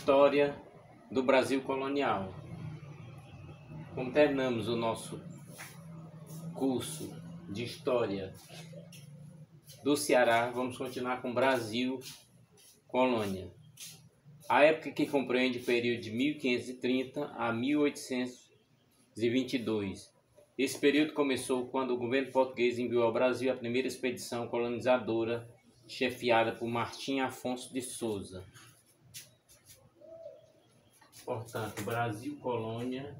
História do Brasil colonial. Como terminamos o nosso curso de História do Ceará, vamos continuar com Brasil colônia. A época que compreende o período de 1530 a 1822. Esse período começou quando o governo português enviou ao Brasil a primeira expedição colonizadora, chefiada por Martim Afonso de Souza. Portanto, Brasil colônia.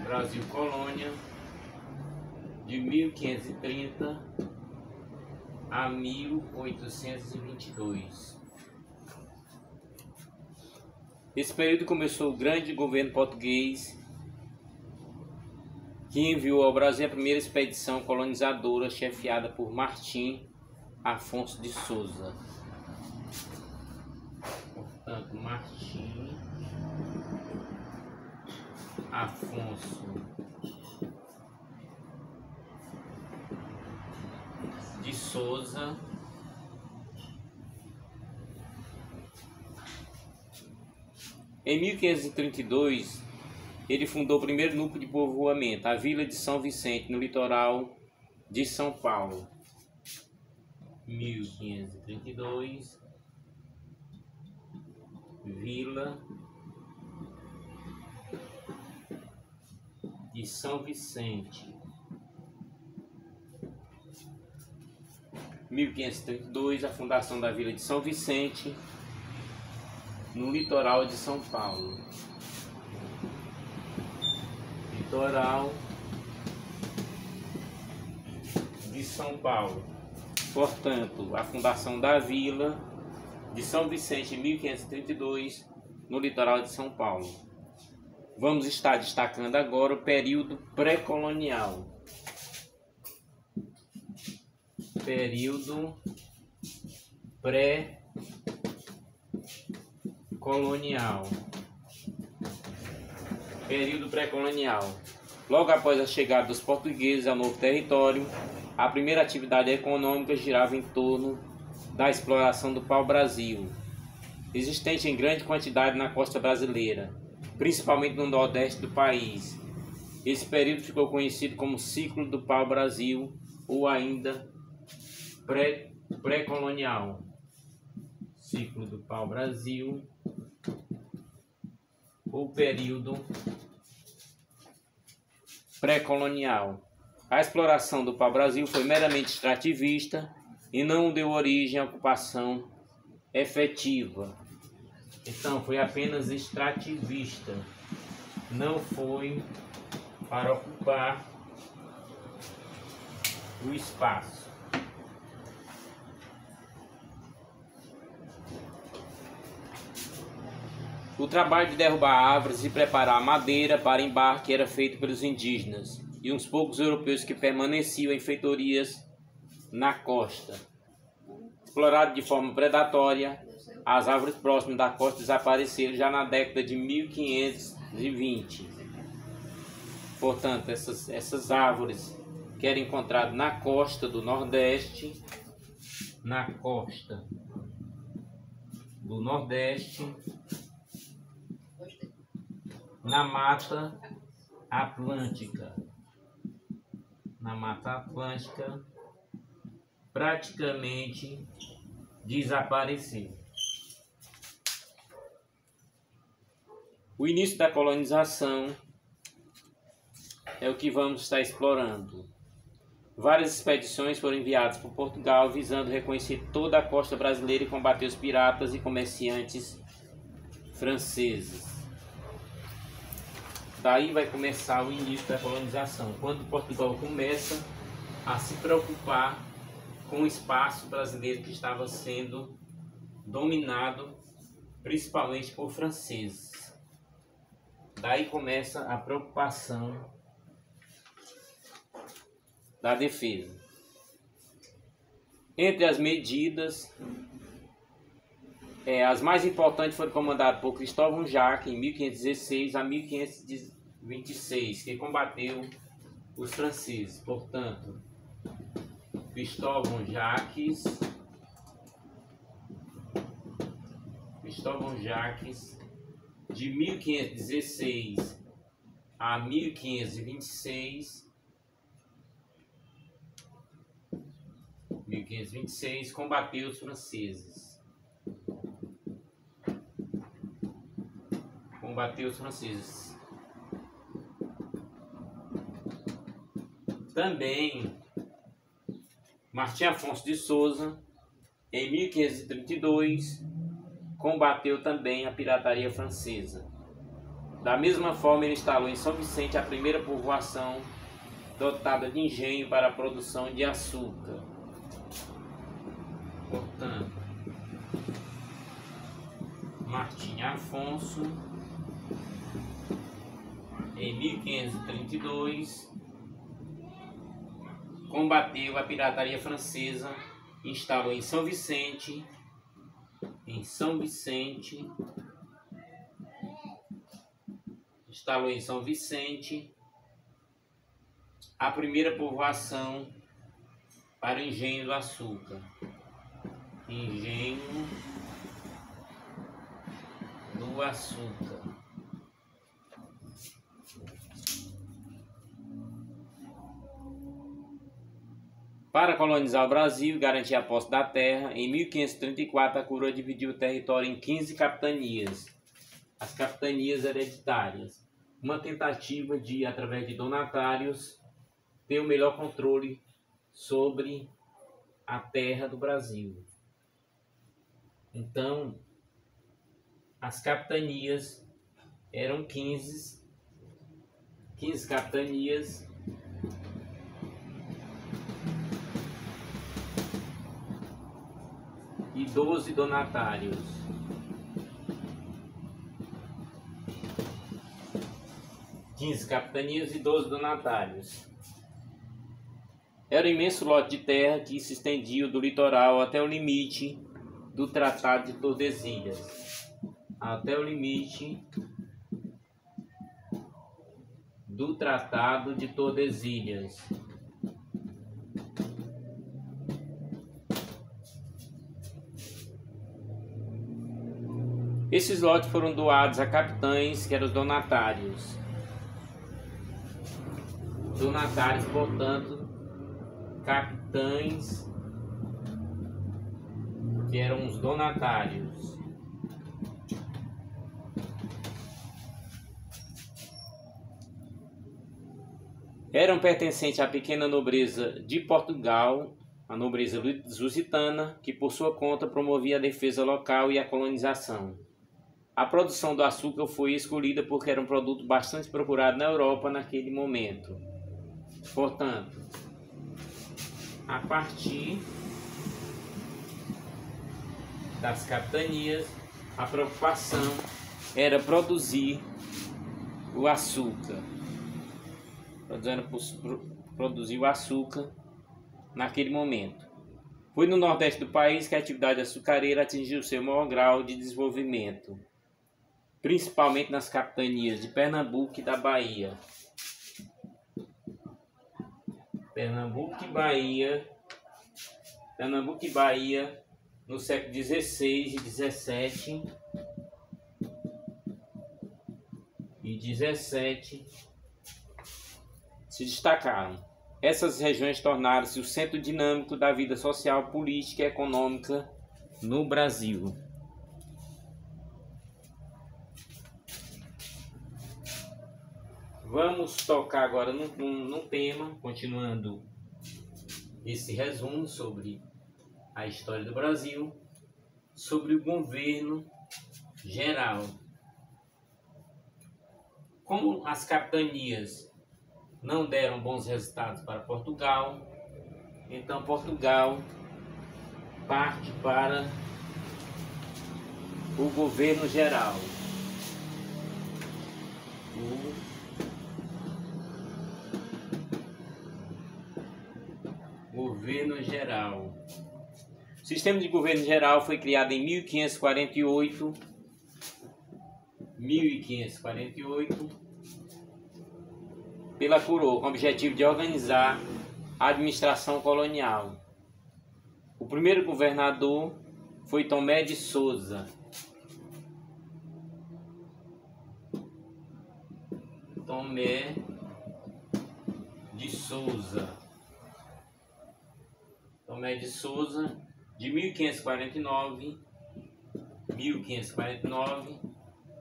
Brasil colônia de 1530 a 1822. Esse período começou o grande governo português, que enviou ao Brasil a primeira expedição colonizadora, chefiada por Martim Afonso de Souza. Portanto, Martim Afonso de Souza em 1532, ele fundou o primeiro núcleo de povoamento, a Vila de São Vicente, no litoral de São Paulo. 1532, Vila de São Vicente. 1532, a fundação da Vila de São Vicente, no litoral de São Paulo. Litoral de São Paulo. Portanto, a fundação da Vila de São Vicente em 1532, no litoral de São Paulo. Vamos estar destacando agora o período pré-colonial. Período pré-colonial. Período pré-colonial. Logo após a chegada dos portugueses ao novo território, a primeira atividade econômica girava em torno da exploração do pau-brasil, existente em grande quantidade na costa brasileira, principalmente no nordeste do país. Esse período ficou conhecido como ciclo do pau-brasil ou ainda pré-colonial. Ciclo do pau-brasil ou período pré-colonial. A exploração do pau-brasil foi meramente extrativista e não deu origem à ocupação efetiva. Então, foi apenas extrativista, não foi para ocupar o espaço. O trabalho de derrubar árvores e preparar madeira para embarque era feito pelos indígenas e uns poucos europeus que permaneciam em feitorias na costa. Explorado de forma predatória, as árvores próximas da costa desapareceram já na década de 1520. Portanto, essas árvores que eram encontradas na costa do Nordeste, na Mata Atlântica, praticamente desapareceu. O início da colonização é o que vamos estar explorando. Várias expedições foram enviadas por Portugal visando reconhecer toda a costa brasileira e combater os piratas e comerciantes franceses. Daí vai começar o início da colonização, quando Portugal começa a se preocupar com o espaço brasileiro que estava sendo dominado principalmente por franceses. Daí começa a preocupação da defesa. Entre as medidas, as mais importantes foram comandadas por Cristóvão Jacques em 1516 a 1526, que combateu os franceses. Portanto, Cristóvão Jacques, de 1516 a 1526, combateu os franceses. Também Martim Afonso de Souza, em 1532, combateu também a pirataria francesa. Da mesma forma, ele instalou em São Vicente a primeira povoação dotada de engenho para a produção de açúcar. Portanto, Martim Afonso, em 1532, combateu a pirataria francesa, instalou em São Vicente a primeira povoação para o engenho do açúcar. Engenho do açúcar. Para colonizar o Brasil e garantir a posse da terra, em 1534 a coroa dividiu o território em 15 capitanias, as capitanias hereditárias, uma tentativa de, através de donatários, ter o melhor controle sobre a terra do Brasil. Então, as capitanias eram 15 capitanias e 12 donatários. Era um imenso lote de terra que se estendia do litoral até o limite do Tratado de Tordesilhas. Esses lotes foram doados a capitães, que eram os donatários. Portanto, capitães, que eram os donatários. Eram pertencentes à pequena nobreza de Portugal, a nobreza lusitana, que por sua conta promovia a defesa local e a colonização. A produção do açúcar foi escolhida porque era um produto bastante procurado na Europa naquele momento. Portanto, a partir das capitanias, a preocupação era produzir o açúcar. Produzir o açúcar naquele momento. Foi no nordeste do país que a atividade açucareira atingiu seu maior grau de desenvolvimento, principalmente nas capitanias de Pernambuco e da Bahia. Pernambuco e Bahia, no século XVI e XVII se destacaram. Essas regiões tornaram-se o centro dinâmico da vida social, política e econômica no Brasil. Vamos tocar agora num tema, continuando esse resumo sobre a história do Brasil, sobre o governo geral. Como as capitanias não deram bons resultados para Portugal, então Portugal parte para o governo geral. O sistema de governo geral foi criado em 1548 pela coroa, com o objetivo de organizar a administração colonial. O primeiro governador foi Tomé de Souza. Tomé de Souza. Tomé de Souza, de 1549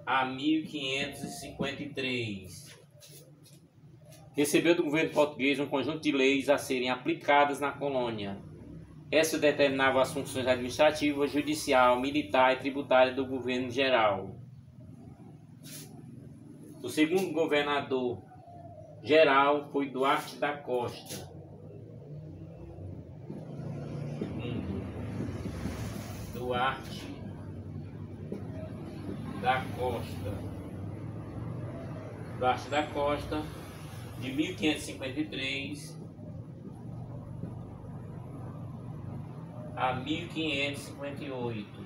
a 1553. Recebeu do governo português um conjunto de leis a serem aplicadas na colônia. Essa determinava as funções administrativa, judicial, militar e tributária do governo geral. O segundo governador geral foi Duarte da Costa. Duarte da Costa. Duarte da Costa, de 1553 a 1558.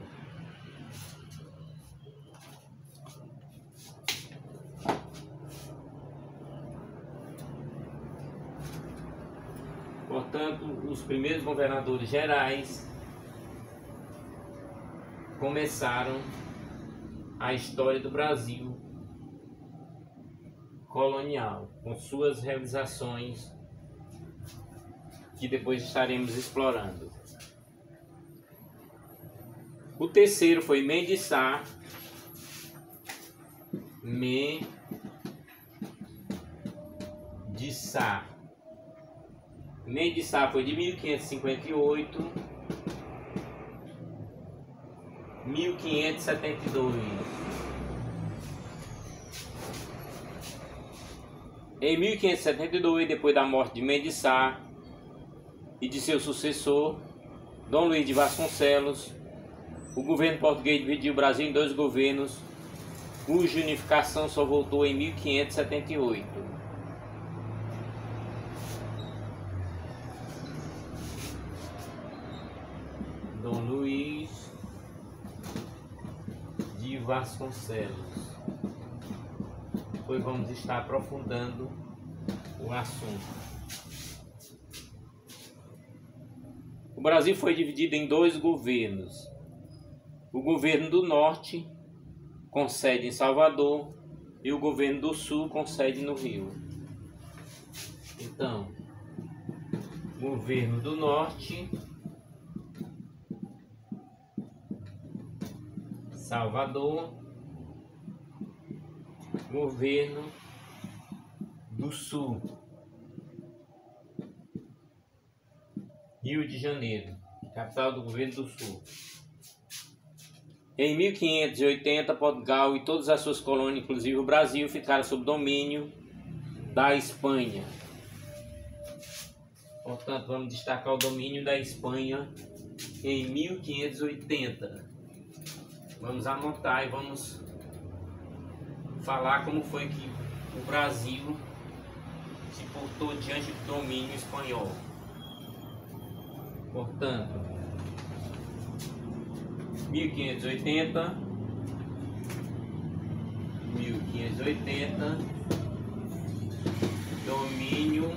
Portanto, os primeiros governadores gerais começaram a história do Brasil colonial, com suas realizações que depois estaremos explorando. O terceiro foi Mendes Sá. Mendes Sá. Mendes Sá foi de 1558 a 1572. Em 1572, depois da morte de Mendes Sá e de seu sucessor, Dom Luís de Vasconcelos, o governo português dividiu o Brasil em dois governos, cuja unificação só voltou em 1578. Dom Luís de Vasconcelos. Depois vamos estar aprofundando o assunto. O Brasil foi dividido em dois governos. O governo do Norte, com sede em Salvador, e o governo do Sul, com sede no Rio. Então, governo do Norte, Salvador, governo do Sul, Rio de Janeiro, capital do governo do Sul. Em 1580, Portugal e todas as suas colônias, inclusive o Brasil, ficaram sob domínio da Espanha. Portanto, vamos destacar o domínio da Espanha em 1580. Vamos anotar e vamos falar como foi que o Brasil se portou diante do domínio espanhol. Portanto, 1580, domínio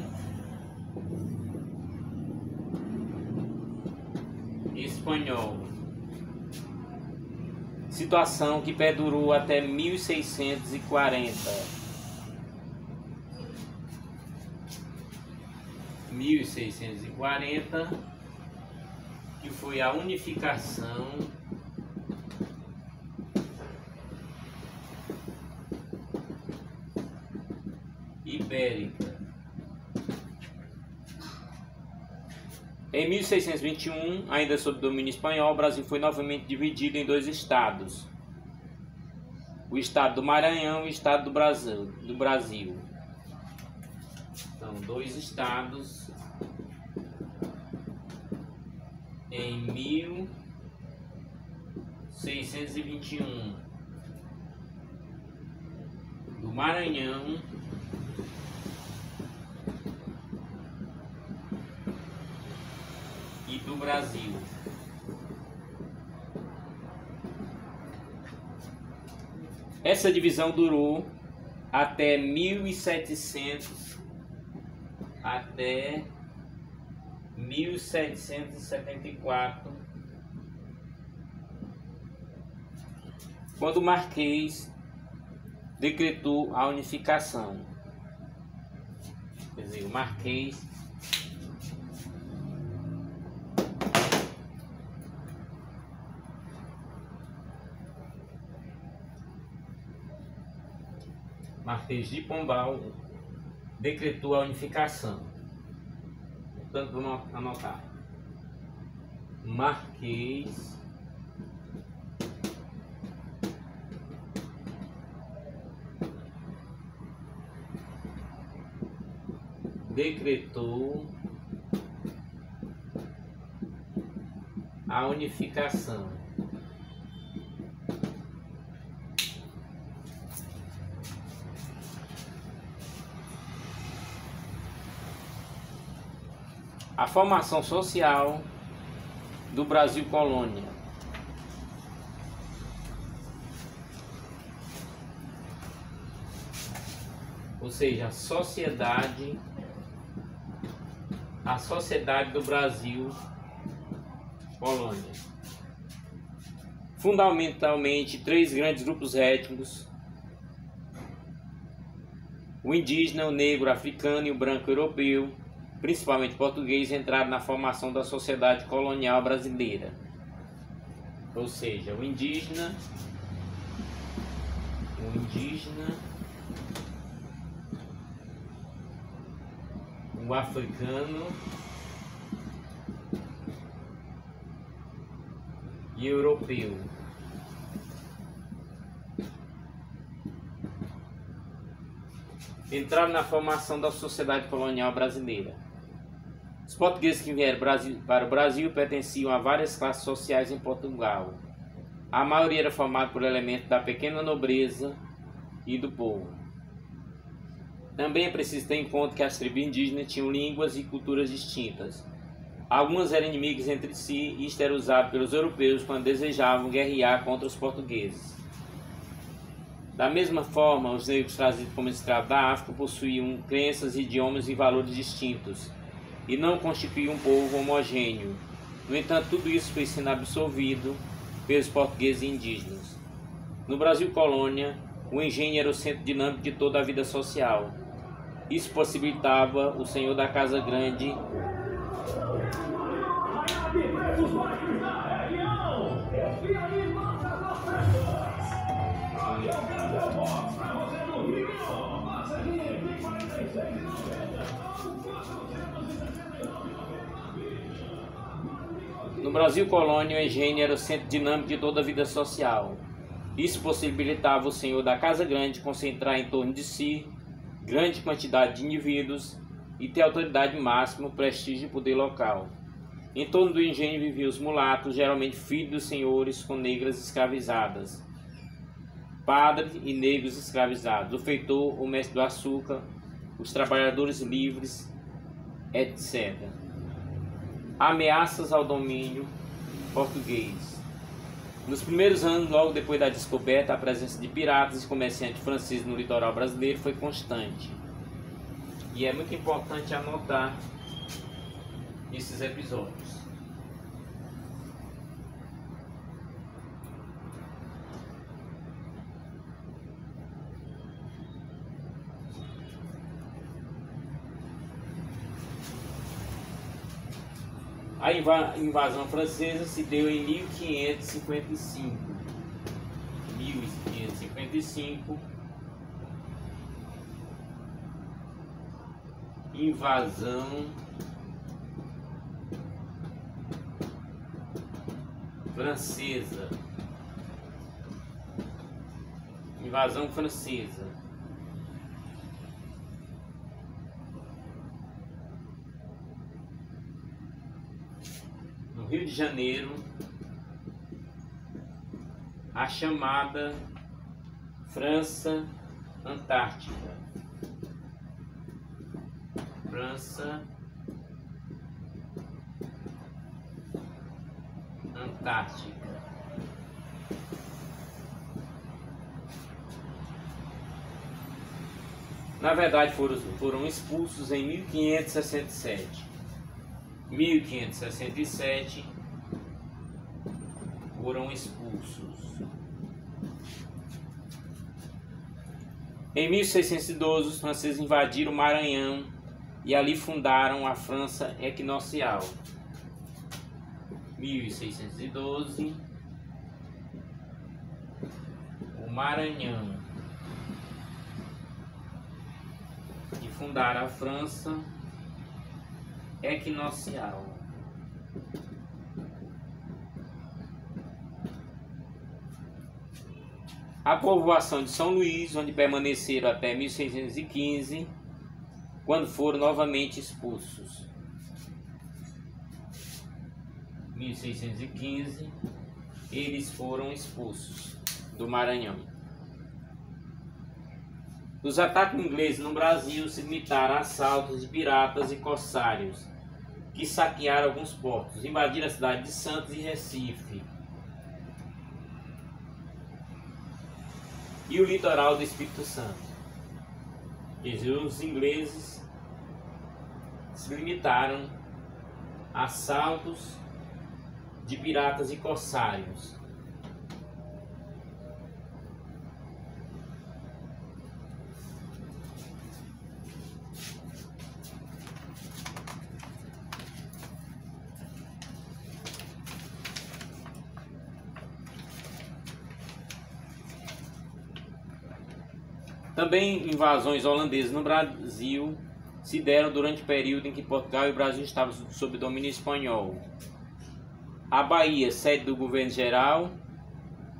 espanhol. Situação que perdurou até 1640. 1640, que foi a unificação ibérica. Em 1621, ainda sob domínio espanhol, o Brasil foi novamente dividido em dois estados: o estado do Maranhão e o estado do Brasil. Então, dois estados em 1621, do Maranhão e do Brasil. Essa divisão durou até 1700, até 1774, quando o Marquês decretou a unificação. Quer dizer, o Marquês de Pombal decretou a unificação. Portanto, vamos anotar. Marquês decretou a unificação. A formação social do Brasil colônia. Ou seja, a sociedade do Brasil colônia. Fundamentalmente, três grandes grupos étnicos: o indígena, o negro africano e o branco europeu, principalmente português, entraram na formação da sociedade colonial brasileira. Ou seja, o indígena, o africano e o europeu. Entraram na formação da sociedade colonial brasileira. Os portugueses que vieram para o Brasil pertenciam a várias classes sociais em Portugal. A maioria era formada por elementos da pequena nobreza e do povo. Também é preciso ter em conta que as tribos indígenas tinham línguas e culturas distintas. Algumas eram inimigas entre si, e isto era usado pelos europeus quando desejavam guerrear contra os portugueses. Da mesma forma, os negros trazidos como escravos da África possuíam crenças, idiomas e valores distintos, e não constituíam um povo homogêneo. No entanto, tudo isso foi sendo absorvido pelos portugueses e indígenas. No Brasil colônia, o engenho era o centro dinâmico de toda a vida social. Isso possibilitava o senhor da casa grande No Brasil colônia, o engenho era o centro dinâmico de toda a vida social. Isso possibilitava o senhor da casa grande concentrar em torno de si grande quantidade de indivíduos e ter autoridade máxima, prestígio e poder local. Em torno do engenho viviam os mulatos, geralmente filhos dos senhores, com negras escravizadas, padres e negros escravizados, o feitor, o mestre do açúcar, os trabalhadores livres, etc. Ameaças ao domínio português. Nos primeiros anos, logo depois da descoberta, a presença de piratas e comerciantes franceses no litoral brasileiro foi constante. E é muito importante anotar esses episódios. A invasão francesa se deu em 1555. Invasão francesa. No Rio de Janeiro, a chamada França Antártica. Na verdade, foram expulsos em 1567. 1567 foram expulsos. Em 1612, os franceses invadiram o Maranhão e ali fundaram a França Equinocial. 1612, o Maranhão, e fundaram a França Equinocial. A povoação de São Luís, onde permaneceram até 1615, quando foram novamente expulsos. 1615, eles foram expulsos do Maranhão. Os ataques ingleses no Brasil se limitaram a assaltos de piratas e corsários, que saquearam alguns portos, invadiram a cidade de Santos e Recife, e o litoral do Espírito Santo. Quer dizer, os ingleses se limitaram a assaltos de piratas e corsários. Também invasões holandesas no Brasil se deram durante o período em que Portugal e o Brasil estavam sob domínio espanhol. A Bahia, sede do governo geral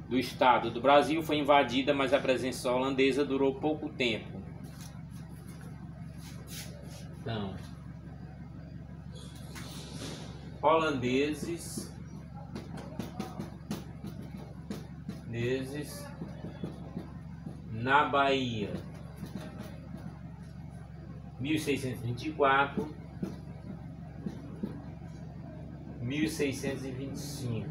do Estado do Brasil, foi invadida, mas a presença holandesa durou pouco tempo. Então, holandeses na Bahia, 1624, 1625.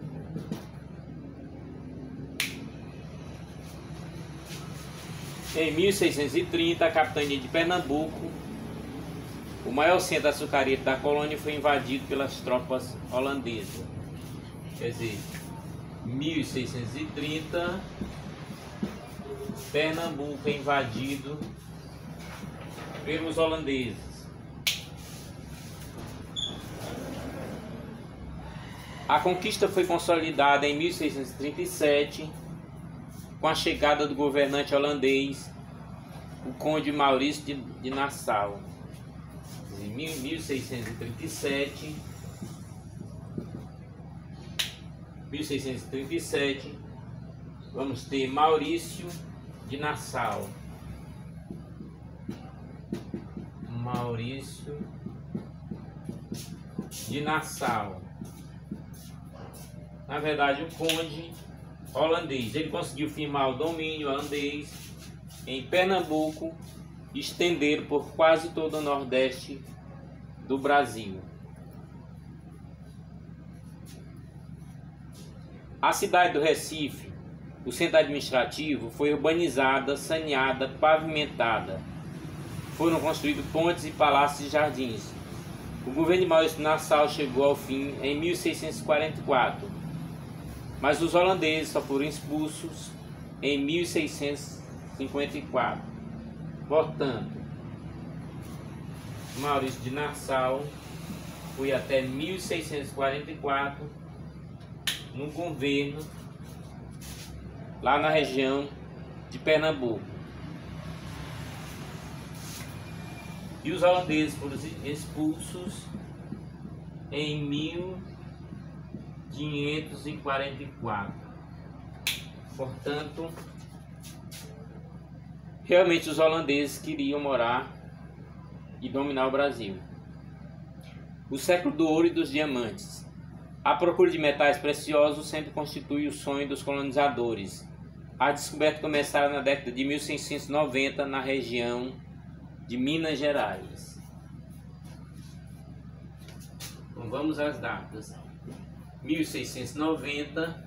Em 1630, a capitania de Pernambuco, o maior centro açucareiro da colônia, foi invadido pelas tropas holandesas. Quer dizer, 1630, Pernambuco é invadido pelos holandeses. A conquista foi consolidada em 1637 com a chegada do governante holandês, o conde Maurício de Nassau. Em 1637, vamos ter Maurício de Nassau. Maurício de Nassau. Na verdade, o conde holandês. Ele conseguiu firmar o domínio holandês em Pernambuco, estender por quase todo o nordeste do Brasil. A cidade do Recife, o centro administrativo, foi urbanizada, saneada, pavimentada. Foram construídos pontes e palácios e jardins. O governo de Maurício de Nassau chegou ao fim em 1644, mas os holandeses só foram expulsos em 1654. Portanto, Maurício de Nassau foi até 1644 no governo lá na região de Pernambuco. E os holandeses foram expulsos em 1544. Portanto, realmente os holandeses queriam morar e dominar o Brasil. O século do ouro e dos diamantes. A procura de metais preciosos sempre constitui o sonho dos colonizadores. A descoberta começaram na década de 1690 na região de Minas Gerais. Então vamos às datas. 1690,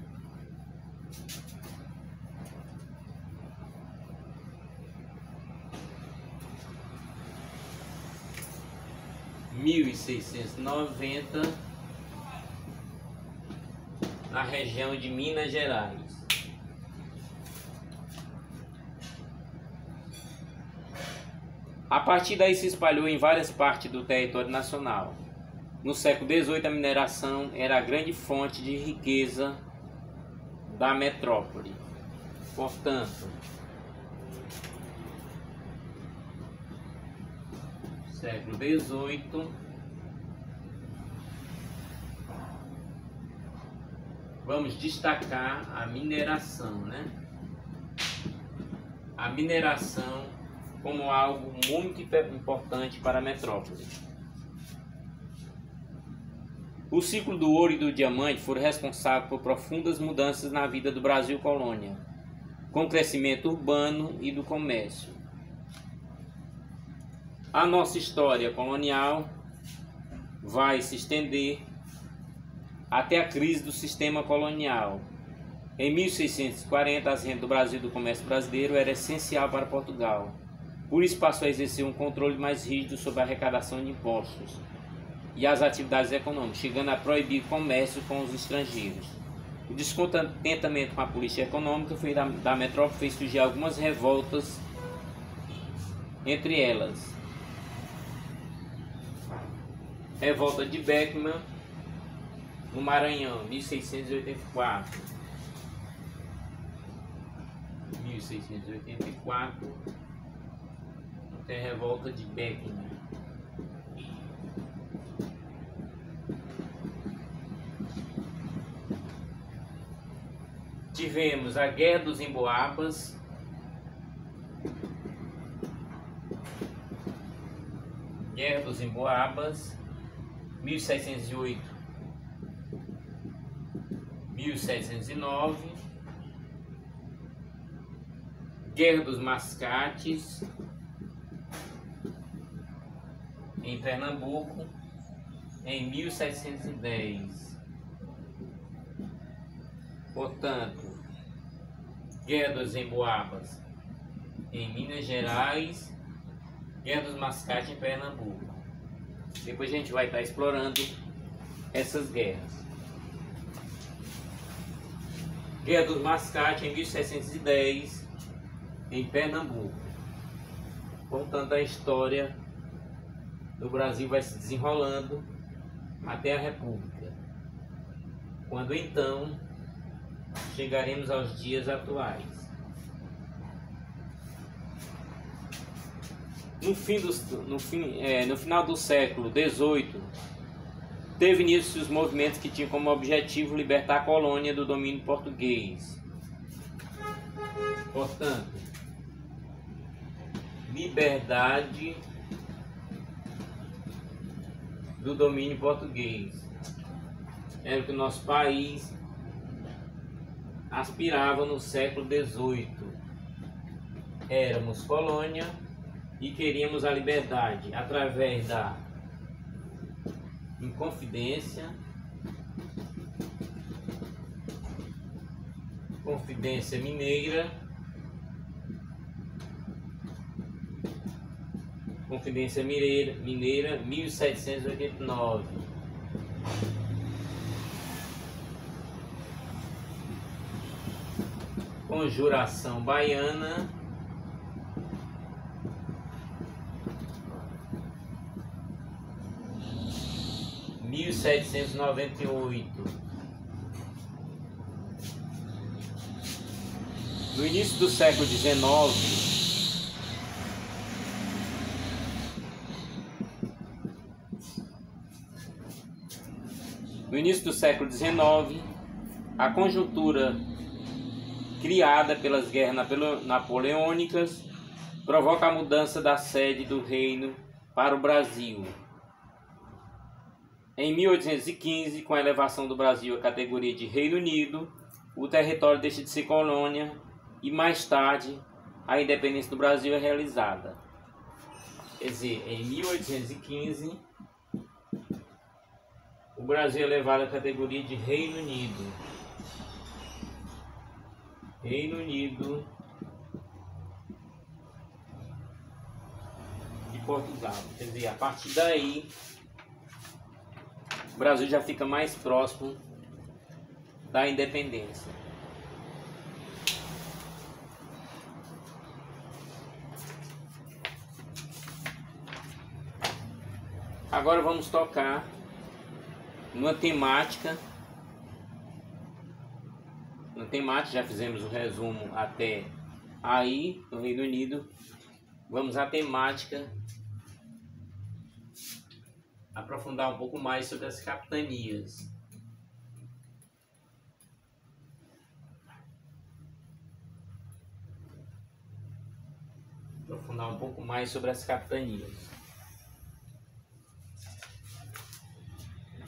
1690, 1690, na região de Minas Gerais. A partir daí se espalhou em várias partes do território nacional. No século XVIII, a mineração era a grande fonte de riqueza da metrópole. Portanto, século XVIII, vamos destacar a mineração, né? A mineração como algo muito importante para a metrópole. O ciclo do ouro e do diamante foram responsáveis por profundas mudanças na vida do Brasil colônia, com o crescimento urbano e do comércio. A nossa história colonial vai se estender até a crise do sistema colonial. Em 1640, as rendas do Brasil e do comércio brasileiro eram essencial para Portugal. Por isso passou a exercer um controle mais rígido sobre a arrecadação de impostos e as atividades econômicas, chegando a proibir comércio com os estrangeiros. O descontentamento com a política econômica da metrópole fez surgir algumas revoltas, entre elas Revolta de Beckman, no Maranhão, 1684. 1684, tem a Revolta de Beckman. Tivemos a Guerra dos Emboabas, Guerra dos Emboabas, 1708, 1709, Guerra dos Mascates, em Pernambuco, em 1710. Portanto, Guerra dos Emboabas em Minas Gerais, Guerra dos Mascates em Pernambuco. Depois a gente vai estar explorando essas guerras. Guerra dos Mascates em 1710 em Pernambuco. Portanto, a história do Brasil vai se desenrolando até a República, quando então chegaremos aos dias atuais. No final do século XVIII, teve início os movimentos que tinham como objetivo libertar a colônia do domínio português. Portanto, liberdade do domínio português era o que o nosso país aspirava no século XVIII. Éramos colônia e queríamos a liberdade através da Inconfidência, Confidência Mineira, Confidência Mineira, 1789. Conjuração Baiana, 1798. No início do século XIX, a conjuntura criada pelas guerras napoleônicas provoca a mudança da sede do reino para o Brasil. Em 1815, com a elevação do Brasil à categoria de Reino Unido, o território deixa de ser colônia e mais tarde a independência do Brasil é realizada. Quer dizer, em 1815, o Brasil é elevado à categoria de Reino Unido. Reino Unido de Portugal. Quer dizer, a partir daí Brasil já fica mais próximo da independência. Agora vamos tocar numa temática. Na temática, já fizemos o resumo até aí, no Reino Unido. Vamos à temática, aprofundar um pouco mais sobre as capitanias. Aprofundar um pouco mais sobre as capitanias.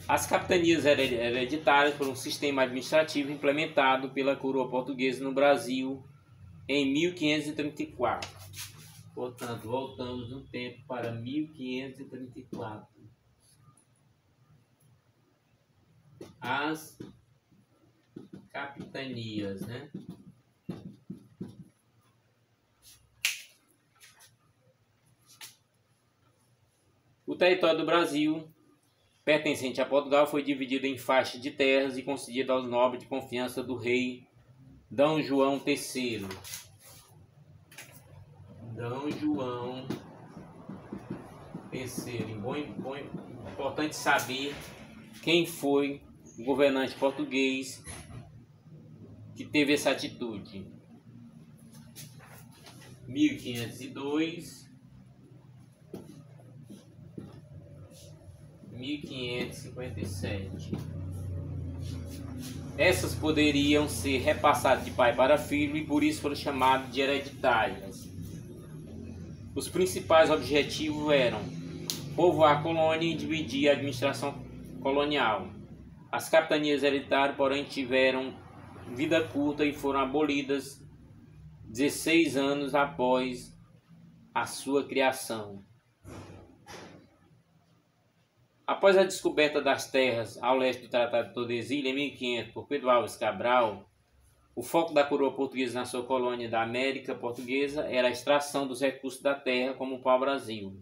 As capitanias eram hereditárias por um sistema administrativo implementado pela coroa portuguesa no Brasil em 1534. Portanto, voltamos no tempo para 1534. As capitanias, né? O território do Brasil, pertencente a Portugal, foi dividido em faixas de terras e concedido aos nobres de confiança do rei D. João III. D. João III. Importante saber quem foi o governante português que teve essa atitude. 1502. 1557. Essas poderiam ser repassadas de pai para filho e por isso foram chamadas de hereditárias. Os principais objetivos eram povoar a colônia e dividir a administração colonial. As capitanias hereditárias, porém, tiveram vida curta e foram abolidas 16 anos após a sua criação. Após a descoberta das terras ao leste do Tratado de Tordesilhas em 1500 por Pedro Álvares Cabral, o foco da coroa portuguesa na sua colônia da América Portuguesa era a extração dos recursos da terra, como o pau-brasil.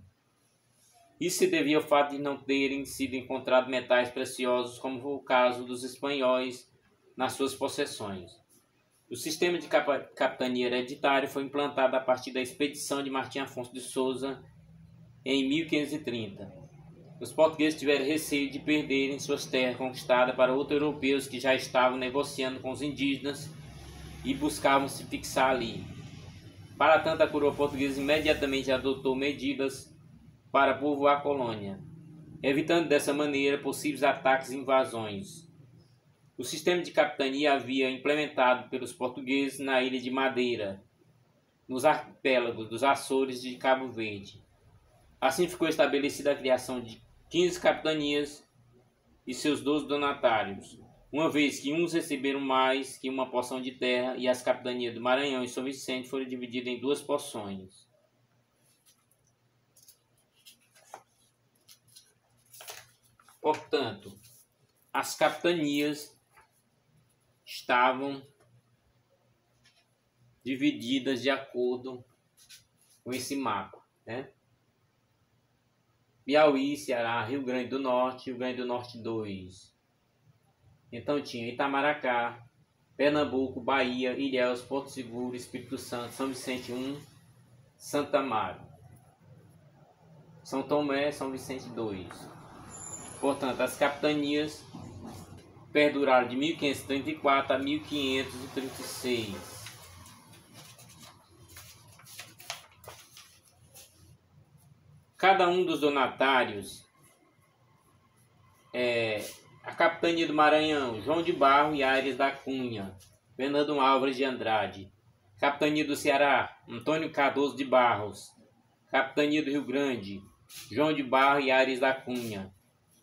Isso se devia ao fato de não terem sido encontrados metais preciosos, como foi o caso dos espanhóis nas suas possessões. O sistema de capitania hereditária foi implantado a partir da expedição de Martim Afonso de Souza em 1530. Os portugueses tiveram receio de perderem suas terras conquistadas para outros europeus que já estavam negociando com os indígenas e buscavam se fixar ali. Para tanto, a coroa portuguesa imediatamente adotou medidas para povoar a colônia, evitando dessa maneira possíveis ataques e invasões. O sistema de capitania havia implementado pelos portugueses na ilha de Madeira, nos arquipélagos dos Açores e de Cabo Verde. Assim ficou estabelecida a criação de 15 capitanias e seus 12 donatários, uma vez que uns receberam mais que uma porção de terra e as capitanias do Maranhão e São Vicente foram divididas em 2 porções. Portanto, as capitanias estavam divididas de acordo com esse mapa, né? Piauí, Ceará, Rio Grande do Norte, Rio Grande do Norte 2. Então tinha Itamaracá, Pernambuco, Bahia, Ilhéus, Porto Seguro, Espírito Santo, São Vicente 1, Santa Amaro, São Tomé, São Vicente 2. Portanto, as capitanias perduraram de 1534 a 1536. Cada um dos donatários, a capitania do Maranhão, João de Barro e Aires da Cunha, Fernando Álvares de Andrade. Capitania do Ceará, Antônio Cardoso de Barros. Capitania do Rio Grande, João de Barro e Aires da Cunha.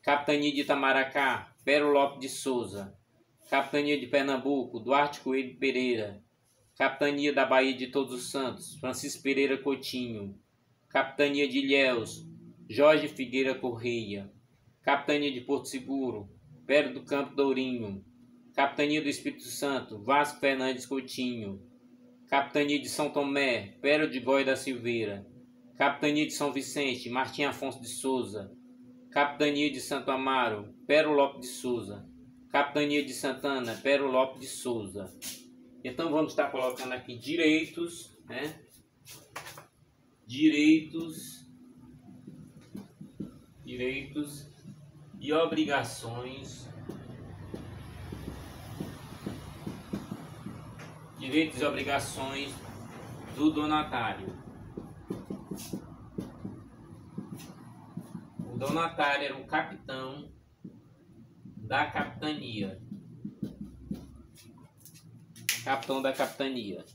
Capitania de Itamaracá, Pero Lopes de Souza. Capitania de Pernambuco, Duarte Coelho Pereira. Capitania da Bahia de Todos os Santos, Francisco Pereira Coutinho. Capitania de Ilhéus, Jorge Figueira Correia. Capitania de Porto Seguro, Pedro do Campo Dourinho. Capitania do Espírito Santo, Vasco Fernandes Coutinho. Capitania de São Tomé, Pero de Góis da Silveira. Capitania de São Vicente, Martim Afonso de Souza. Capitania de Santo Amaro, Pero Lopes de Souza. Capitania de Santana, Pero Lopes de Souza. Então vamos estar colocando aqui direitos, né? Direitos e obrigações. Direitos e obrigações do donatário. O donatário era o capitão da capitania. Capitão da capitania.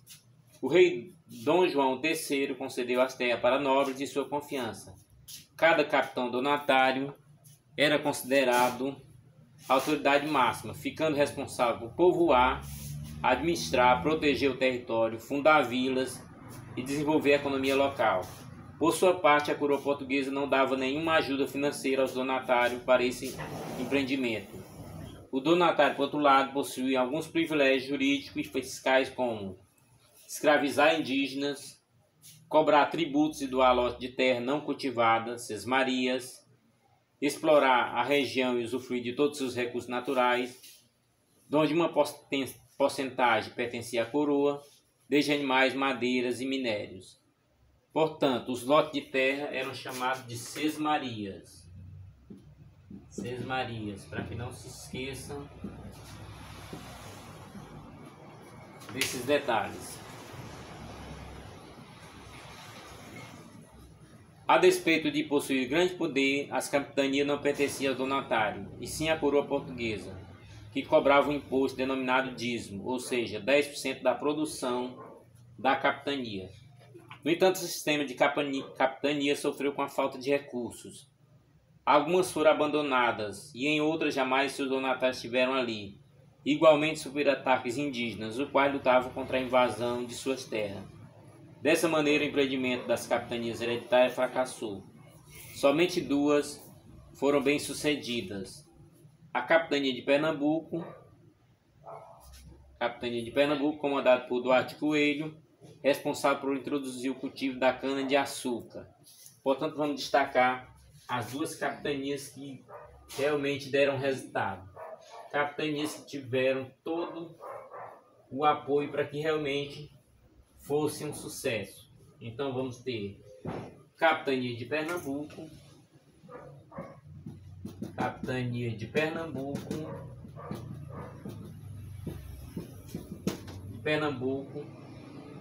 O rei Dom João III concedeu as terras para nobres de sua confiança. Cada capitão donatário era considerado autoridade máxima, ficando responsável por povoar, administrar, proteger o território, fundar vilas e desenvolver a economia local. Por sua parte, a coroa portuguesa não dava nenhuma ajuda financeira aos donatários para esse empreendimento. O donatário, por outro lado, possuía alguns privilégios jurídicos e fiscais, como escravizar indígenas, cobrar tributos e doar lotes de terra não cultivadas, sesmarias, explorar a região e usufruir de todos os seus recursos naturais, onde uma porcentagem pertencia à coroa, desde animais, madeiras e minérios. Portanto, os lotes de terra eram chamados de sesmarias. Sesmarias, para que não se esqueçam desses detalhes. A despeito de possuir grande poder, as capitanias não pertenciam ao donatário, e sim à coroa portuguesa, que cobrava um imposto denominado dízimo, ou seja, 10% da produção da capitania. No entanto, o sistema de capitania sofreu com a falta de recursos. Algumas foram abandonadas e em outras jamais seus donatários estiveram ali. Igualmente sofreram ataques indígenas, os quais lutavam contra a invasão de suas terras. Dessa maneira, o empreendimento das capitanias hereditárias fracassou. Somente duas foram bem-sucedidas. A capitania de Pernambuco, comandada por Duarte Coelho, responsável por introduzir o cultivo da cana-de-açúcar. Portanto, vamos destacar as duas capitanias que realmente deram resultado. Capitanias que tiveram todo o apoio para que realmente fosse um sucesso. Então vamos ter Capitania de Pernambuco,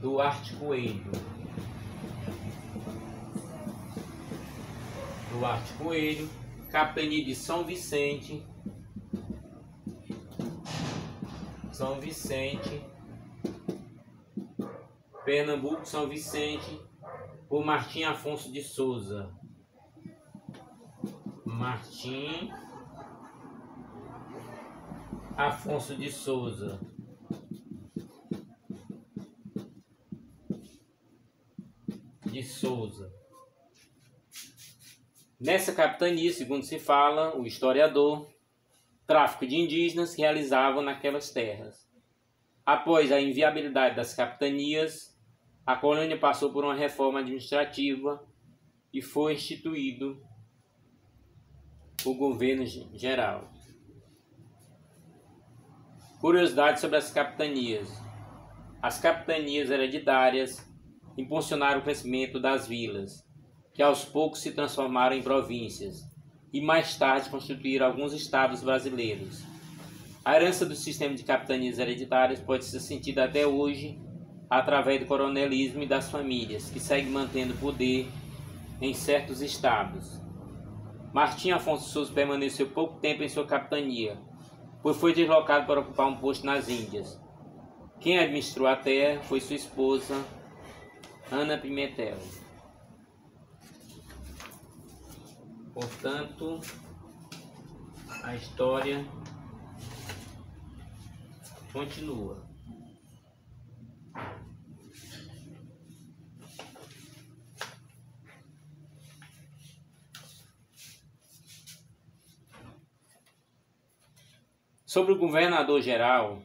Duarte Coelho, Capitania de São Vicente, Pernambuco, São Vicente, por Martim Afonso de Souza. Nessa capitania, segundo se fala, o historiador, tráfico de indígenas que realizavam naquelas terras. Após a inviabilidade das capitanias, a colônia passou por uma reforma administrativa e foi instituído o governo geral. Curiosidades sobre as capitanias. As capitanias hereditárias impulsionaram o crescimento das vilas, que aos poucos se transformaram em províncias e mais tarde constituíram alguns estados brasileiros. A herança do sistema de capitanias hereditárias pode ser sentida até hoje através do coronelismo e das famílias, que seguem mantendo poder em certos estados. Martim Afonso de Souza permaneceu pouco tempo em sua capitania, pois foi deslocado para ocupar um posto nas Índias. Quem administrou a terra foi sua esposa, Ana Pimentel. Portanto, a história continua. Sobre o governador-geral,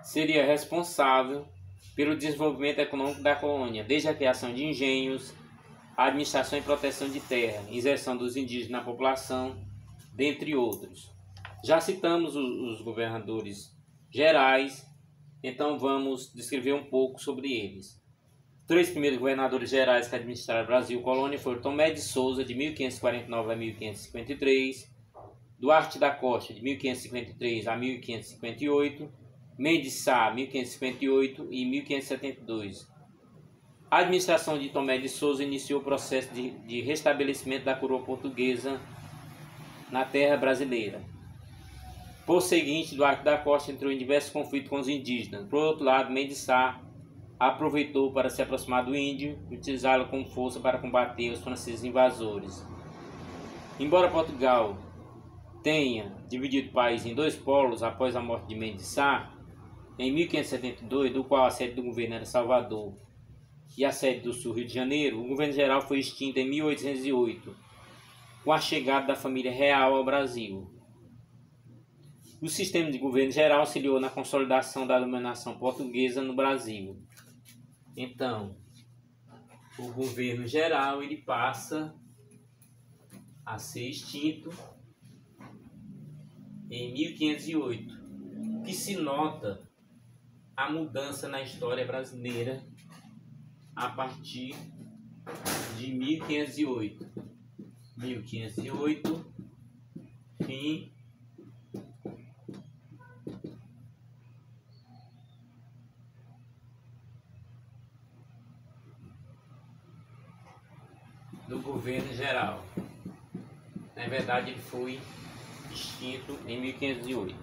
seria responsável pelo desenvolvimento econômico da colônia, desde a criação de engenhos, administração e proteção de terra, inserção dos indígenas na população, dentre outros. Já citamos os governadores gerais, então vamos descrever um pouco sobre eles. Os 3 primeiros governadores gerais que administraram Brasil colônia foram Tomé de Souza, de 1549 a 1553, Duarte da Costa, de 1553 a 1558, Mendes Sá, 1558 e 1572. A administração de Tomé de Souza iniciou o processo de restabelecimento da coroa portuguesa na terra brasileira. Por seguinte, Duarte da Costa entrou em diversos conflitos com os indígenas. Por outro lado, Mendes Sá aproveitou para se aproximar do índio e utilizá-lo como força para combater os franceses invasores. Embora Portugal tenha dividido o país em 2 polos após a morte de Mendes Sá, em 1572, do qual a sede do governo era Salvador e a sede do Sul, Rio de Janeiro, o governo geral foi extinto em 1808, com a chegada da família real ao Brasil. O sistema de governo geral auxiliou na consolidação da dominação portuguesa no Brasil. Então, o governo geral ele passa a ser extinto em 1508, que se nota a mudança na história brasileira a partir de 1508. 1508, fim do governo geral. Na verdade, ele foi extinto em 1508.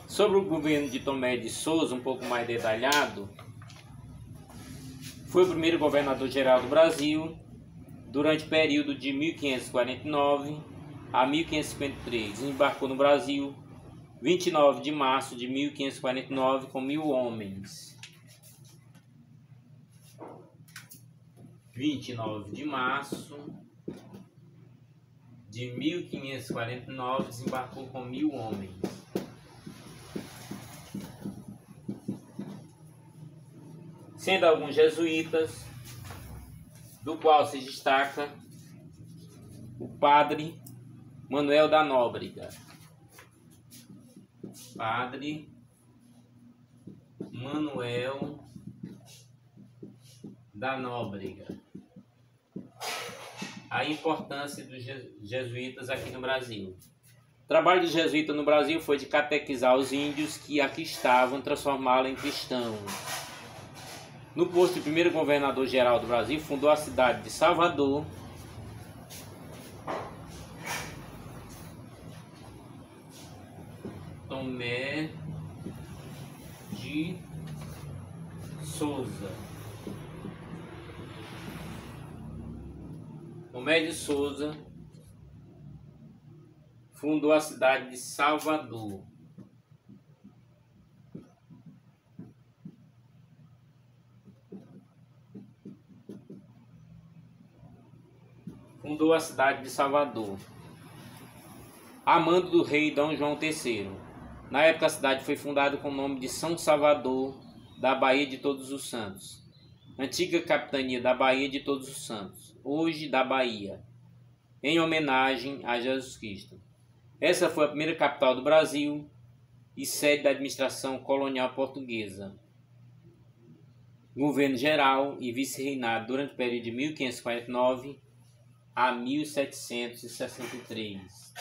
Sobre o governo de Tomé de Souza, um pouco mais detalhado, foi o primeiro governador-geral do Brasil durante o período de 1549 a 1553. Desembarcou no Brasil 29 de março de 1549 com 1.000 homens. 29 de março de 1549 desembarcou com 1.000 homens. Sendo alguns jesuítas, do qual se destaca o padre Manuel da Nóbrega. Padre Manuel da Nóbrega. A importância dos jesuítas aqui no Brasil. O trabalho dos jesuítas no Brasil foi de catequizar os índios que aqui estavam, transformá-los em cristãos. No posto de primeiro governador-geral do Brasil, fundou a cidade de Salvador, Tomé de Souza. Tomé de Souza fundou a cidade de Salvador. Fundou a cidade de Salvador, a mando do rei Dom João III. Na época, a cidade foi fundada com o nome de São Salvador, da Baía de Todos os Santos, antiga capitania da Baía de Todos os Santos, hoje da Bahia, em homenagem a Jesus Cristo. Essa foi a primeira capital do Brasil e sede da administração colonial portuguesa. Governo geral e vice-reinado durante o período de 1549 a 1763.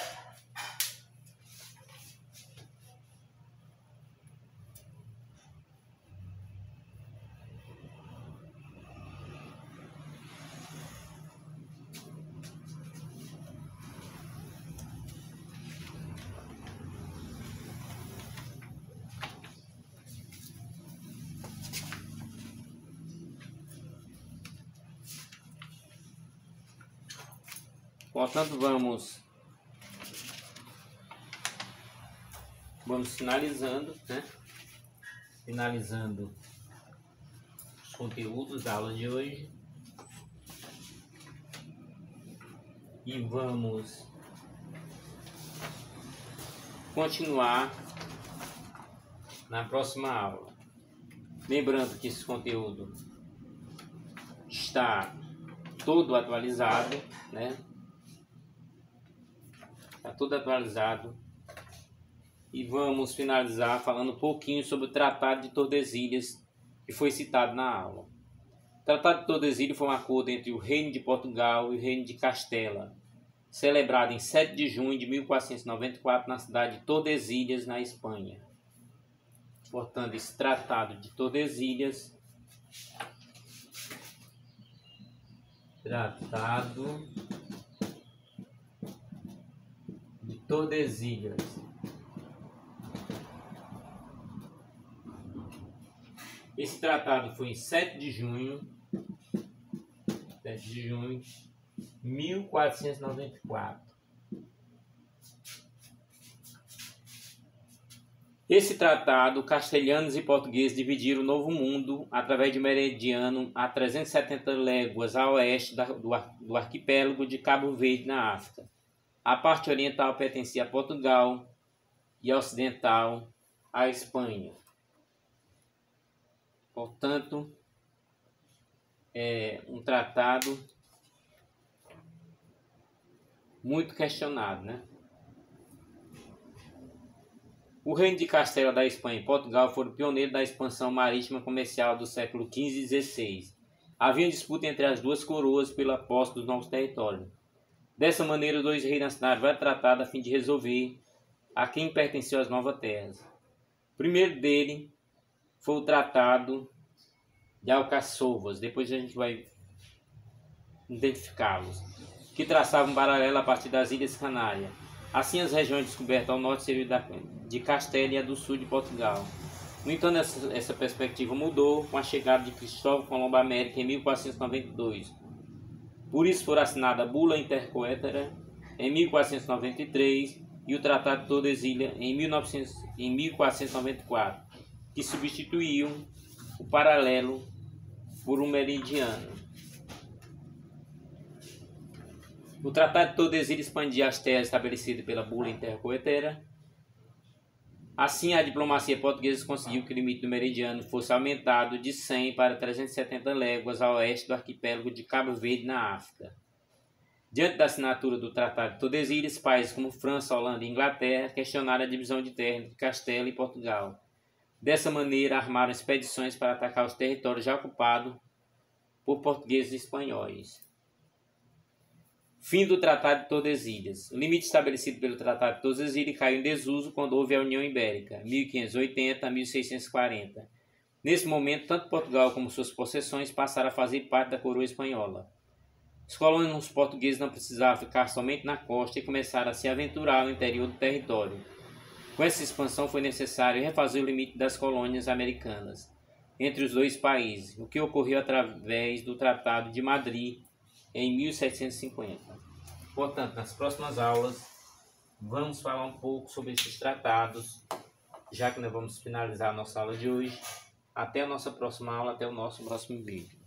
Portanto, vamos finalizando, né? Finalizando os conteúdos da aula de hoje. E vamos continuar na próxima aula. Lembrando que esse conteúdo está todo atualizado, né? Está todo atualizado. E vamos finalizar falando um pouquinho sobre o Tratado de Tordesilhas, que foi citado na aula. O Tratado de Tordesilhas foi um acordo entre o Reino de Portugal e o Reino de Castela, celebrado em 7 de junho de 1494 na cidade de Tordesilhas, na Espanha. Portanto, esse Tratado de Tordesilhas, Esse tratado foi em 7 de junho de 1494. Esse tratado, castelhanos e portugueses dividiram o Novo Mundo através de um meridiano a 370 léguas a oeste do arquipélago de Cabo Verde, na África. A parte oriental pertencia a Portugal e a ocidental à Espanha. Portanto, é um tratado muito questionado, né? O Reino de Castela da Espanha e Portugal foram pioneiros da expansão marítima comercial do século XV e XVI. Havia disputa entre as duas coroas pela posse dos novos territórios. Dessa maneira, os dois reis nacionais foram tratados a fim de resolver a quem pertenciam as novas terras. O primeiro dele foi o Tratado de Alcáçovas, depois a gente vai identificá-los, que traçava um paralelo a partir das Ilhas Canárias. Assim, as regiões descobertas ao norte seriam de Castela e a do sul de Portugal. No entanto, essa perspectiva mudou com a chegada de Cristóvão Colombo à América em 1492. Por isso foram assinadas a Bula Intercoetera em 1493 e o Tratado de Tordesilhas em 1494, que substituíam o paralelo por um meridiano. O Tratado de Tordesilhas expandia as terras estabelecidas pela Bula Intercoetera. Assim, a diplomacia portuguesa conseguiu que o limite do meridiano fosse aumentado de 100 para 370 léguas a oeste do arquipélago de Cabo Verde, na África. Diante da assinatura do Tratado de Tordesilhas, países como França, Holanda e Inglaterra questionaram a divisão de terra entre Castela e Portugal. Dessa maneira, armaram expedições para atacar os territórios já ocupados por portugueses e espanhóis. Fim do Tratado de Tordesilhas. O limite estabelecido pelo Tratado de Tordesilhas caiu em desuso quando houve a União Ibérica, 1580 a 1640. Nesse momento, tanto Portugal como suas possessões passaram a fazer parte da coroa espanhola. Os colonos portugueses não precisavam ficar somente na costa e começaram a se aventurar no interior do território. Com essa expansão foi necessário refazer o limite das colônias americanas entre os dois países, o que ocorreu através do Tratado de Madrid em 1750. Portanto, nas próximas aulas, vamos falar um pouco sobre esses tratados, já que nós vamos finalizar a nossa aula de hoje. Até a nossa próxima aula, até o nosso próximo vídeo.